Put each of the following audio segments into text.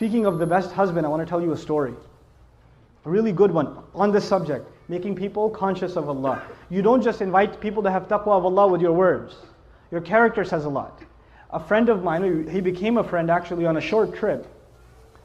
Speaking of the best husband, I want to tell you a story. A really good one on this subject, making people conscious of Allah. You don't just invite people to have taqwa of Allah with your words. Your character says a lot. A friend of mine, he became a friend actually on a short trip,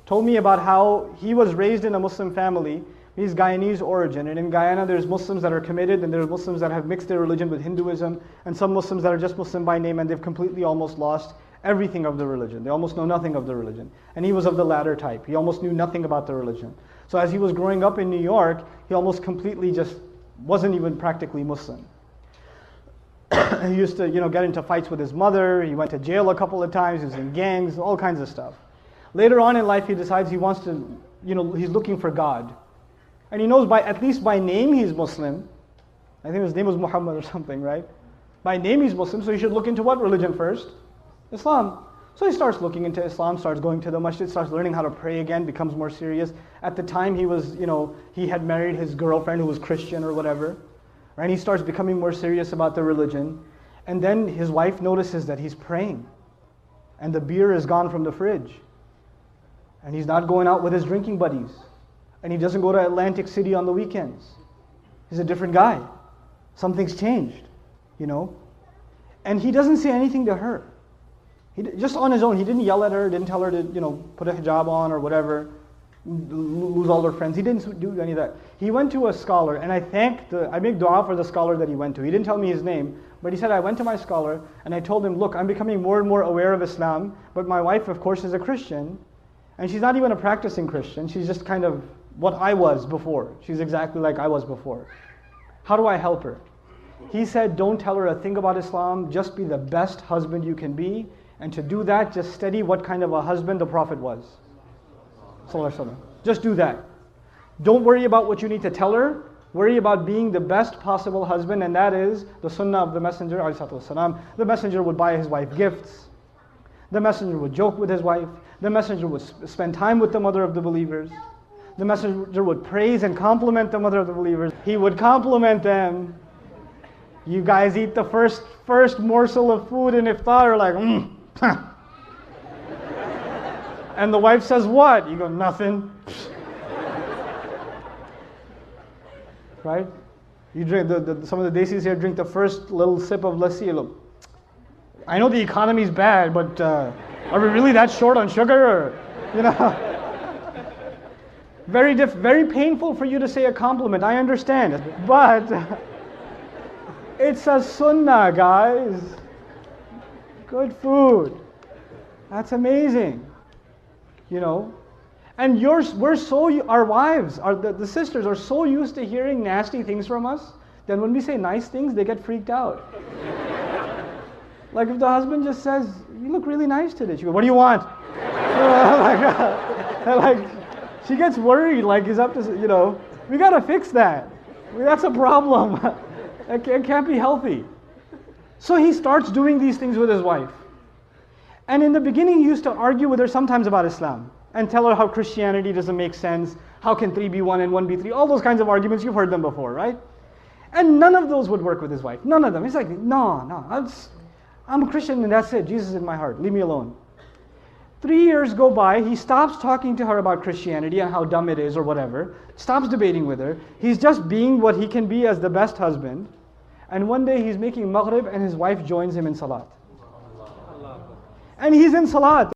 told me about how he was raised in a Muslim family. He's Guyanese origin, and in Guyana there's Muslims that are committed, and there's Muslims that have mixed their religion with Hinduism, and some Muslims that are just Muslim by name, and they've completely almost lost everything of the religion. They almost know nothing of the religion. And he was of the latter type. He almost knew nothing about the religion. So as he was growing up in New York, he almost completely just wasn't even practically Muslim. He used to, get into fights with his mother. He went to jail a couple of times. He was in gangs, all kinds of stuff. Later on in life, he decides he wants to, he's looking for God. And he knows at least by name he's Muslim. I think his name was Muhammad or something, right? By name he's Muslim, so he should look into what religion first? Islam. So he starts looking into Islam, starts going to the masjid, starts learning how to pray again, becomes more serious. At the time he was, he had married his girlfriend who was Christian or whatever. Right? He starts becoming more serious about the religion. And then his wife notices that he's praying. And the beer is gone from the fridge. And he's not going out with his drinking buddies. And he doesn't go to Atlantic City on the weekends. He's a different guy. Something's changed, And he doesn't say anything to her. Just on his own, he didn't yell at her, didn't tell her to, put a hijab on or whatever, lose all her friends. He didn't do any of that. He went to a scholar, and I make dua for the scholar that he went to. He didn't tell me his name, but he said, I went to my scholar, and I told him, look, I'm becoming more and more aware of Islam, but my wife, of course, is a Christian, and she's not even a practicing Christian. She's just kind of what I was before. She's exactly like I was before. How do I help her? He said, don't tell her a thing about Islam, just be the best husband you can be. And to do that, just study what kind of a husband the Prophet was. Just do that. Don't worry about what you need to tell her. Worry about being the best possible husband, and that is the sunnah of the Messenger. The Messenger would buy his wife gifts. The Messenger would joke with his wife. The Messenger would spend time with the mother of the believers. The Messenger would praise and compliment the mother of the believers. He would compliment them. You guys eat the first morsel of food in iftar, like, And the wife says, what? You go, nothing. Right? You drink, some of the desis here drink the first little sip of lassi. Look, I know the economy's bad, but are we really that short on sugar? Very painful for you to say a compliment, I understand. But it's a sunnah, guys. Good food. That's amazing. And our wives, the sisters are so used to hearing nasty things from us, that when we say nice things, they get freaked out. Like if the husband just says, you look really nice today. She goes, what do you want? She gets worried, like he's up to, we got to fix that. That's a problem. It can't be healthy. So he starts doing these things with his wife. And in the beginning, he used to argue with her sometimes about Islam and tell her how Christianity doesn't make sense. How can 3 be 1 and 1 be 3? All those kinds of arguments, you've heard them before, right? And none of those would work with his wife. None of them. He's like, no, I'm a Christian and that's it. Jesus is in my heart. Leave me alone. 3 years go by. He stops talking to her about Christianity and how dumb it is or whatever. Stops debating with her. He's just being what he can be as the best husband. And one day he's making maghrib and his wife joins him in salat. And he's in salat.